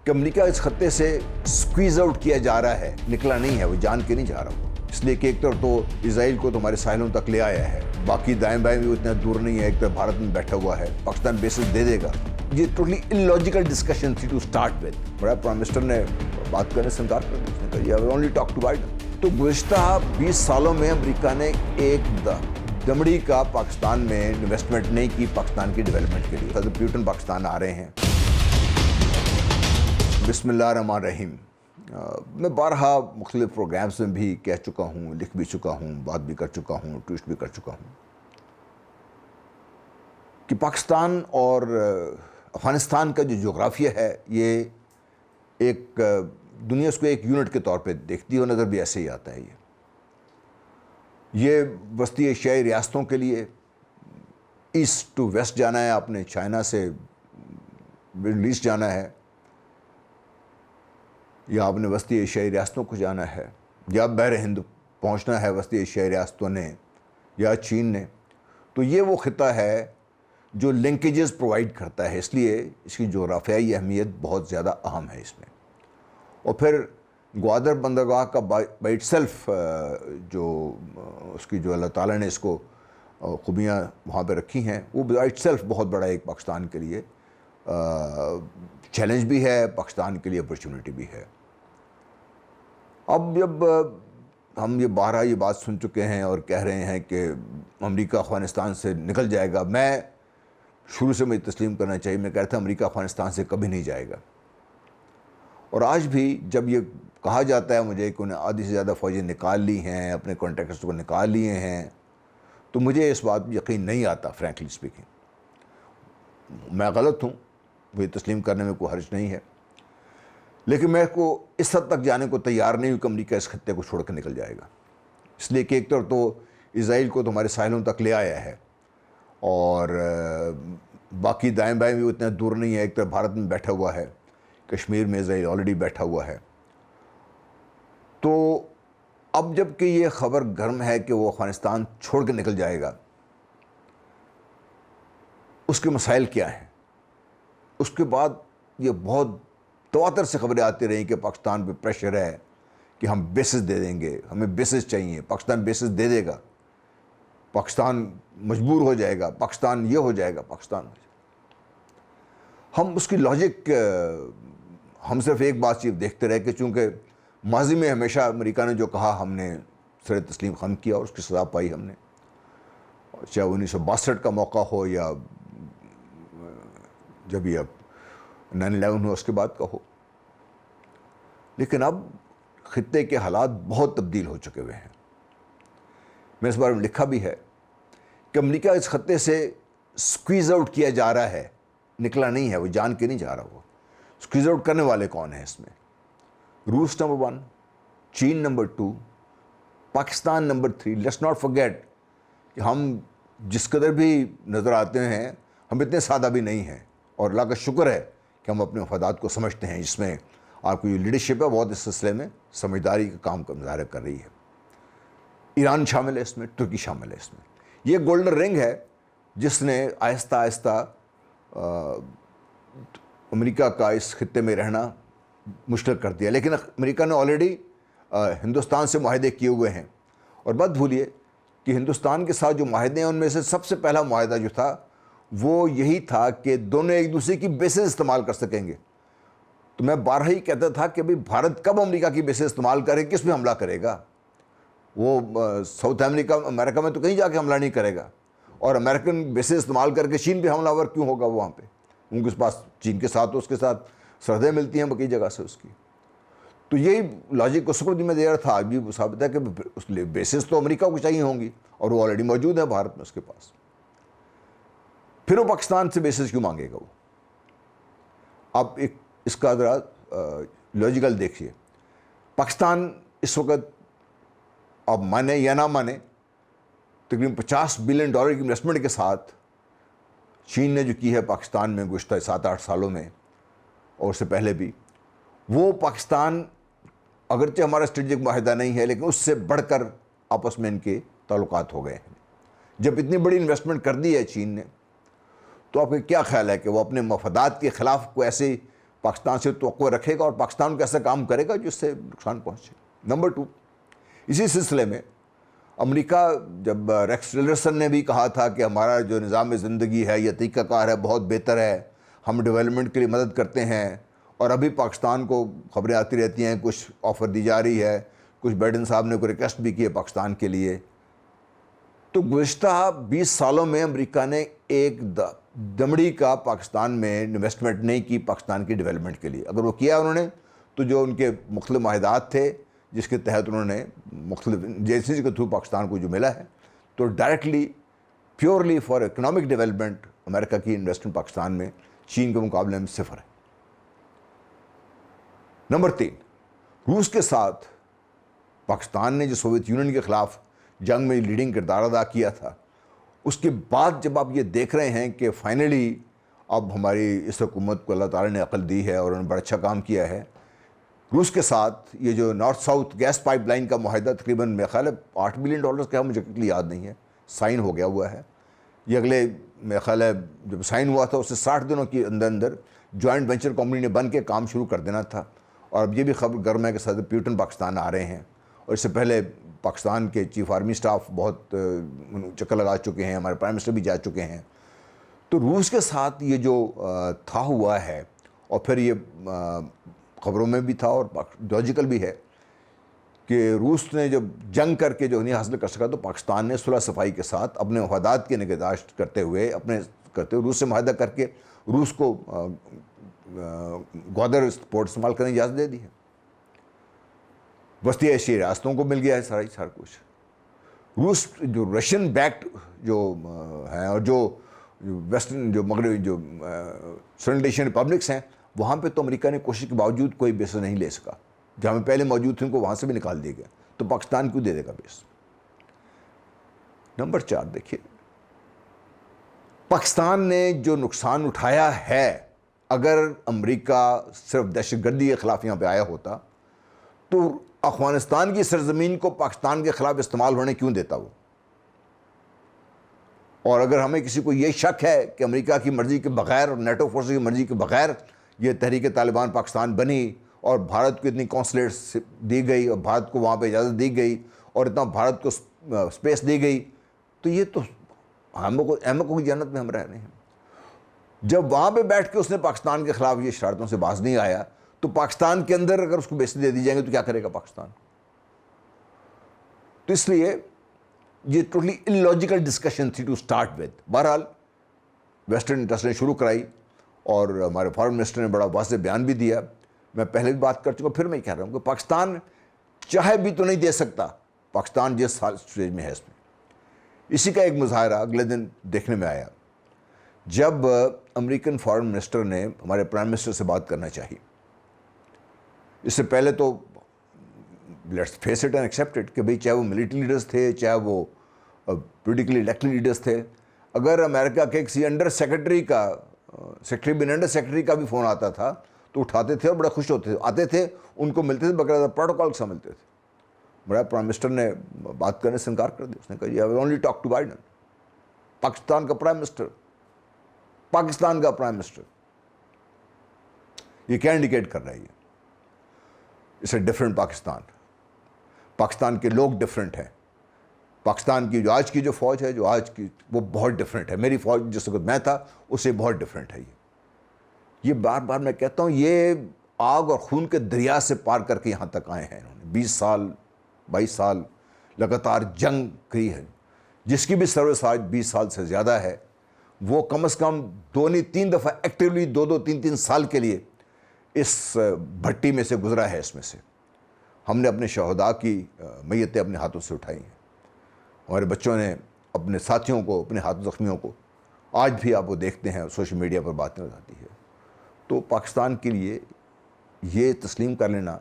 کہ امریکہ اس خطے سے سکویز آؤٹ کیا جا رہا ہے، نکلا نہیں ہے، وہ جان کے نہیں جا رہا وہ، اس لیے کہ ایک طرف تو اسرائیل کو تمہارے ساحلوں تک لے آیا ہے، باقی دائیں بائیں بھی اتنا دور نہیں ہے، ایک طرف بھارت میں بیٹھا ہوا ہے، پاکستان بیسز دے دے گا۔ یہ ٹوٹلی انلاجیکل ڈسکشن تھی ٹو اسٹارٹ ود۔ بڑا پرائم منسٹر نے بات کرنے سے انکار کر دیا، اس نے کہا you only talk to Biden. تو گزشتہ 20 سالوں میں امریکہ نے ایک دمڑی کا پاکستان میں انویسٹمنٹ نہیں کی پاکستان کی ڈیولپمنٹ کے لیے۔ صدر پیوٹن پاکستان آ رہے ہیں۔ بسم اللہ الرحمن الرحیم۔ میں بارہا مختلف پروگرامز میں بھی کہہ چکا ہوں، لکھ بھی چکا ہوں، بات بھی کر چکا ہوں، ٹویٹ بھی کر چکا ہوں کہ پاکستان اور افغانستان کا جو جغرافیہ ہے یہ ایک دنیا اس کو ایک یونٹ کے طور پہ دیکھتی ہے اور نظر بھی ایسے ہی آتا ہے۔ یہ وسطی ایشیائی ریاستوں کے لیے ایسٹ ٹو ویسٹ جانا ہے، آپ نے چائنا سے مڈل ایسٹ جانا ہے، یا آپ نے وسطی ایشیائی ریاستوں کو جانا ہے، یا بحر ہند پہنچنا ہے وسطی ایشیائی ریاستوں نے یا چین نے، تو یہ وہ خطہ ہے جو لنکیجز پرووائڈ کرتا ہے، اس لیے اس کی جغرافیائی اہمیت بہت زیادہ اہم ہے اس میں۔ اور پھر گوادر بندرگاہ کا بائی اٹ سیلف جو اس کی جو اللہ تعالیٰ نے اس کو خوبیاں وہاں پہ رکھی ہیں، وہ بائی اٹ سیلف بہت بڑا ایک پاکستان کے لیے چیلنج بھی ہے، پاکستان کے لیے اپرچونٹی بھی ہے۔ اب جب ہم یہ بارہا یہ بات سن چکے ہیں اور کہہ رہے ہیں کہ امریکہ افغانستان سے نکل جائے گا، میں شروع سے مجھے تسلیم کرنا چاہیے، میں کہتا ہوں امریکہ افغانستان سے کبھی نہیں جائے گا۔ اور آج بھی جب یہ کہا جاتا ہے مجھے کہ انہیں آدھی سے زیادہ فوجیں نکال لی ہیں، اپنے کانٹیکٹس کو نکال لیے ہیں، تو مجھے اس بات میں یقین نہیں آتا، فرینکلی اسپیکنگ۔ میں غلط ہوں، مجھے تسلیم کرنے میں کوئی حرج نہیں ہے، لیکن میں کو اس حد تک جانے کو تیار نہیں ہوں کہ امریکہ اس خطے کو چھوڑ کے نکل جائے گا، اس لیے کہ ایک طرف تو اسرائیل کو تمہارے ساحلوں تک لے آیا ہے، اور باقی دائیں بائیں بھی اتنا دور نہیں ہے، ایک طرف بھارت میں بیٹھا ہوا ہے، کشمیر میں اسرائیل آلریڈی بیٹھا ہوا ہے۔ تو اب جب کہ یہ خبر گرم ہے کہ وہ افغانستان چھوڑ کے نکل جائے گا، اس کے مسائل کیا ہیں؟ اس کے بعد یہ بہت تواتر سے خبریں آتی رہیں کہ پاکستان پہ پریشر ہے کہ ہم بیسز دے دیں گے، ہمیں بیسز چاہیے، پاکستان بیسز دے دے گا، پاکستان مجبور ہو جائے گا، پاکستان یہ ہو جائے گا، پاکستان ہو جائے گا۔ ہم اس کی لاجک ہم صرف ایک بات چیز دیکھتے رہے کہ چونکہ ماضی میں ہمیشہ امریکہ نے جو کہا ہم نے سر تسلیم خم کیا اور اس کی سزا پائی ہم نے، چاہے 1962 کا موقع ہو یا جب یہ 9/11 ہوا اس کے بعد کا ہو۔ لیکن اب خطے کے حالات بہت تبدیل ہو چکے ہوئے ہیں۔ میں اس بارے میں لکھا بھی ہے کہ امریکہ اس خطے سے سکویز آؤٹ کیا جا رہا ہے، نکلا نہیں ہے، وہ جان کے نہیں جا رہا وہ۔ سکویز آؤٹ کرنے والے کون ہیں اس میں؟ روس نمبر 1، چین number 2، Pakistan number 3۔ Let's not forget کہ ہم جس قدر بھی نظر آتے ہیں ہم اتنے سادہ بھی نہیں ہیں، اور اللہ کا شکر ہے کہ ہم اپنے مفادات کو سمجھتے ہیں، جس میں آپ کی جو لیڈرشپ ہے بہت اس سلسلے میں سمجھداری کا کام کا مظاہرہ کر رہی ہے۔ ایران شامل ہے اس میں، ترکی شامل ہے اس میں۔ یہ گولڈن رنگ ہے جس نے آہستہ آہستہ امریکہ کا اس خطے میں رہنا مشکل کر دیا، لیکن امریکہ نے آلریڈی ہندوستان سے معاہدے کیے ہوئے ہیں۔ اور مت بھولیے کہ ہندوستان کے ساتھ جو معاہدے ہیں ان میں سے سب سے پہلا معاہدہ جو تھا وہ یہی تھا کہ دونوں ایک دوسرے کی بیسز استعمال کر سکیں گے۔ تو میں بارہا ہی کہتا تھا کہ ابھی بھارت کب امریکہ کی بیسز استعمال کرے، کس پہ حملہ کرے گا؟ وہ ساؤتھ امریکہ میں تو کہیں جا کے حملہ نہیں کرے گا، اور امریکن بیسز استعمال کر کے چین پہ حملہ ور کیوں ہوگا وہاں پہ؟ ان کے پاس چین کے ساتھ تو اس کے ساتھ سرحدیں ملتی ہیں بقی جگہ سے اس کی۔ تو یہی لاجک اس کو بھی میں دے رہا تھا، آج بھی ثابت ہے کہ اس لیے بیسز تو امریکہ کو چاہیے ہوں گی، اور وہ آلریڈی موجود ہے بھارت میں اس کے پاس۔ پھر وہ پاکستان سے بیسز کیوں مانگے گا وہ؟ اب ایک اس کا ذرا لاجیکل دیکھیے، پاکستان اس وقت اب مانے یا نہ مانے تقریباً $50 بلین کی انویسٹمنٹ کے ساتھ چین نے جو کی ہے پاکستان میں گزشتہ 7-8 سالوں میں، اور اس سے پہلے بھی، وہ پاکستان اگرچہ ہمارا اسٹریٹجک معاہدہ نہیں ہے لیکن اس سے بڑھ کر آپس میں ان کے تعلقات ہو گئے ہیں۔ جب اتنی بڑی انویسٹمنٹ کر دی ہے چین نے، تو آپ کا کیا خیال ہے کہ وہ اپنے مفادات کے خلاف کوئی ایسی پاکستان سے توقع رکھے گا اور پاکستان کو ایسا کام کرے گا جس سے نقصان پہنچے. نمبر 2، اسی سلسلے میں امریکہ جب ریکس ٹیلرسن نے بھی کہا تھا کہ ہمارا جو نظام زندگی ہے یہ طریقہ کار ہے بہت بہتر ہے، ہم ڈیولپمنٹ کے لیے مدد کرتے ہیں، اور ابھی پاکستان کو خبریں آتی رہتی ہیں کچھ آفر دی جا رہی ہے، کچھ بائیڈن صاحب نے کوئی ریکویسٹ بھی کی ہے پاکستان کے لیے. تو گزشتہ 20 سالوں میں امریکہ نے ایک دمڑی کا پاکستان میں انویسٹمنٹ نہیں کی پاکستان کی ڈیولپمنٹ کے لیے. اگر وہ کیا انہوں نے تو جو ان کے مختلف معاہدات تھے جس کے تحت انہوں نے مختلف ایجنسیز کے تھرو پاکستان کو جو ملا ہے، تو directly purely for economic development امریکہ کی انویسٹمنٹ پاکستان میں چین کے مقابلے میں 0 ہے. نمبر 3، روس کے ساتھ پاکستان نے جو سوویت یونین کے خلاف جنگ میں لیڈنگ کردار ادا کیا تھا، اس کے بعد جب آپ یہ دیکھ رہے ہیں کہ فائنلی اب ہماری اس حکومت کو اللہ تعالی نے عقل دی ہے اور انہوں نے بڑا اچھا کام کیا ہے، روس کے ساتھ یہ جو north south gas pipeline کا معاہدہ تقریباً میرے خیال ہے $8 بلین کا، مجھے کتنی یاد نہیں ہے، سائن ہو گیا ہوا ہے. یہ اگلے میرے خیال ہے جب سائن ہوا تھا اس سے 60 دنوں کے اندر اندر جوائنٹ وینچر کمپنی نے بن کے کام شروع کر دینا تھا. اور اب یہ بھی خبر گرم ہے کہ صدر پیوٹن پاکستان آ رہے ہیں، اور اس سے پہلے پاکستان کے چیف آرمی سٹاف بہت چکر لگا چکے ہیں، ہمارے پرائم منسٹر بھی جا چکے ہیں. تو روس کے ساتھ یہ جو تھا ہوا ہے، اور پھر یہ خبروں میں بھی تھا اور لاجیکل بھی ہے کہ روس نے جب جنگ کر کے جو نہیں حاصل کر سکا تو پاکستان نے صلح صفائی کے ساتھ اپنے مفادات کی نگہداشت کرتے ہوئے روس سے معاہدہ کر کے روس کو گوادر پورٹ استعمال کرنے کی اجازت دے دی ہے. وسطی ایشیائی ریاستوں کو مل گیا ہے سارا کچھ. روس جو رشین بیکڈ جو ہیں اور جو ویسٹرن جو مغربی جو سینٹرل ایشین ریپبلکس ہیں، وہاں پہ تو امریکہ نے کوشش کے باوجود کوئی بیس نہیں لے سکا. جہاں پہلے موجود تھے ان کو وہاں سے بھی نکال دیا گیا، تو پاکستان کیوں دے دے گا بیس؟ نمبر 4 دیکھیے، پاکستان نے جو نقصان اٹھایا ہے، اگر امریکہ صرف دہشت گردی کے خلاف یہاں پہ آیا ہوتا تو افغانستان کی سرزمین کو پاکستان کے خلاف استعمال ہونے کیوں دیتا وہ؟ اور اگر ہمیں کسی کو یہ شک ہے کہ امریکہ کی مرضی کے بغیر اور نیٹو فورسز کی مرضی کے بغیر یہ تحریک طالبان پاکستان بنی اور بھارت کو اتنی کونسلیٹس دی گئی اور بھارت کو وہاں پہ اجازت دی گئی اور اتنا بھارت کو اسپیس دی گئی، تو یہ تو احمقوں کی جنت میں ہم رہ رہے ہیں. جب وہاں پہ بیٹھ کے اس نے پاکستان کے خلاف یہ شرارتوں سے باز نہیں آیا، تو پاکستان کے اندر اگر اس کو بیس دے دی جائیں گے تو کیا کرے گا پاکستان؟ تو اس لیے یہ ٹوٹلی انلاجیکل ڈسکشن تھی ٹو سٹارٹ ود. بہرحال ویسٹرن انٹرسٹ نے شروع کرائی اور ہمارے فارن منسٹر نے بڑا واضح بیان بھی دیا. میں پہلے بھی بات کر چکا، پھر میں کہہ رہا ہوں کہ پاکستان چاہے بھی تو نہیں دے سکتا، پاکستان جس سٹیج میں ہے اس میں. اسی کا ایک مظاہرہ اگلے دن دیکھنے میں آیا جب امریکن فارن منسٹر نے ہمارے پرائم منسٹر سے بات کرنا چاہی. اس سے پہلے تو let's face it and accept it کہ بھئی چاہے وہ ملٹری لیڈرز تھے، چاہے وہ پولیٹیکلی الیکٹڈ لیڈرز تھے، اگر امریکہ کے کسی انڈر سیکرٹری کا سیکرٹری بن انڈر سیکرٹری کا بھی فون آتا تھا تو اٹھاتے تھے اور بڑے خوش ہوتے تھے، آتے تھے، ان کو ملتے تھے، باقاعدہ پروٹوکال سے ملتے تھے. بڑا پرائم منسٹر نے بات کرنے سے انکار کر دیا. اس نے کہا I will only talk to Biden. Pakistan کا پرائم منسٹر، پاکستان کا پرائم منسٹر. یہ کیا انڈیکیٹ کر رہا ہے؟ اس سے ڈفرینٹ پاکستان کے لوگ ڈفرینٹ ہیں. پاکستان کی جو آج کی جو فوج ہے، جو آج کی، وہ بہت ڈفرینٹ ہے. میری فوج جس وقت میں تھا اس سے بہت ڈفرینٹ ہے. یہ بار بار میں کہتا ہوں، یہ آگ اور خون کے دریا سے پار کر کے یہاں تک آئے ہیں. انہوں نے 20 سال 22 سال لگاتار جنگ کی ہے. جس کی بھی سروس آج 20 سال سے زیادہ ہے، وہ کم از کم 2 نہیں 3 دفعہ ایکٹیولی 2 3 سال کے لیے اس بھٹی میں سے گزرا ہے. اس میں سے ہم نے اپنے شہداء کی میتیں اپنے ہاتھوں سے اٹھائی ہیں. ہمارے بچوں نے اپنے ساتھیوں کو، اپنے ہاتھ زخمیوں کو، آج بھی آپ وہ دیکھتے ہیں سوشل میڈیا پر بات نظر آتی ہے. تو پاکستان کے لیے یہ تسلیم کر لینا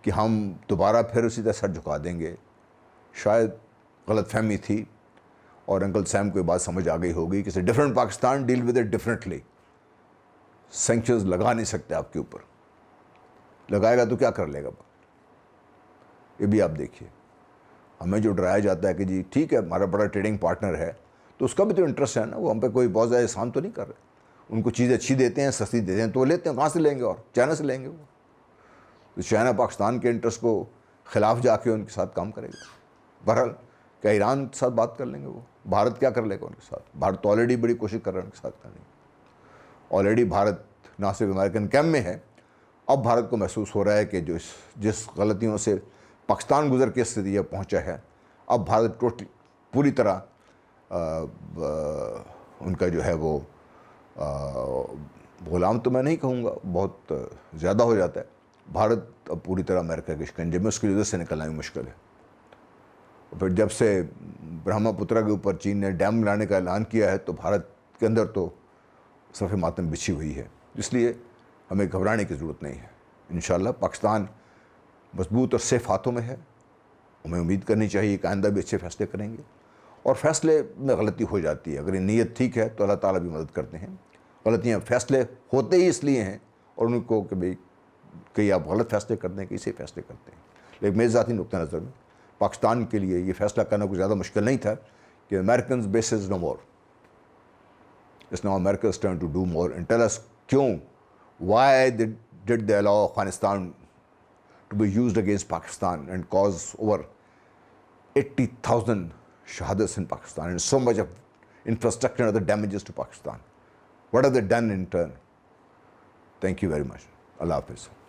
کہ ہم دوبارہ پھر اسی طرح سر جھکا دیں گے، شاید غلط فہمی تھی. اور انکل سیم کو یہ بات سمجھ آ گئی ہوگی کہ different Pakistan deal with it differently. Sanctions لگا نہیں سکتے آپ کے اوپر، لگائے گا تو کیا کر لے گا. یہ بھی آپ دیکھیے، ہمیں جو ڈرایا جاتا ہے کہ جی ٹھیک ہے ہمارا بڑا ٹریڈنگ پارٹنر ہے، تو اس کا بھی تو انٹرسٹ ہے نا، وہ ہم پہ کوئی بہت زیادہ احسان تو نہیں کر رہے. ان کو چیزیں اچھی دیتے ہیں, سستی دیتے ہیں, تو وہ لیتے ہیں. کہاں سے لیں گے؟ اور چائنا سے لیں گے. وہ تو چائنا پاکستان کے انٹرسٹ کو خلاف جا کے ان کے ساتھ کام کرے گا. بہرحال کیا ایران کے ساتھ بات کر لیں گے وہ؟ بھارت کیا کر لے گا ان کے ساتھ؟ بھارت تو آلریڈی بڑی کوشش کر رہا ہے ان کے ساتھ کرنے کی. آلریڈی بھارت نہ صرف امریکن کیمپ میں ہے, اب بھارت کو محسوس ہو رہا ہے کہ جس غلطیوں سے پاکستان گزر کے استھتی یہ پہنچا ہے, اب بھارت پوری طرح ان کا جو ہے وہ غلام تو میں نہیں کہوں گا, بہت زیادہ ہو جاتا ہے. بھارت اب پوری طرح امریکہ کے شکنجے میں, اس کی وجہ سے نکلنا بھی مشکل ہے. اور پھر جب سے برہما پترا کے اوپر چین نے ڈیم لانے کا اعلان کیا ہے تو بھارت کے اندر تو صف ماتم بچھی ہوئی ہے. اس لیے ہمیں گھبرانے کی ضرورت نہیں ہے. انشاءاللہ پاکستان مضبوط اور سیف ہاتھوں میں ہے. ہمیں امید کرنی چاہیے کہ آئندہ بھی اچھے فیصلے کریں گے, اور فیصلے میں غلطی ہو جاتی ہے, اگر یہ نیت ٹھیک ہے تو اللہ تعالیٰ بھی مدد کرتے ہیں. غلطیاں فیصلے ہوتے ہی اس لیے ہیں, اور ان کو کہ بھئی کئی آپ غلط فیصلے کرتے ہیں, کئی صحیح فیصلے کرتے ہیں. لیکن میرے ذاتی نقطہ نظر میں پاکستان کے لیے یہ فیصلہ کرنا کوئی زیادہ مشکل نہیں تھا کہ Americans bases no more. It's now America's turn to do more and tell us کیوں, why did they allow Afghanistan to be used against Pakistan and cause over 80,000 shahadats in Pakistan and so much of infrastructure and other damages to Pakistan. What have they done in turn? Thank you very much. Allah Hafiz.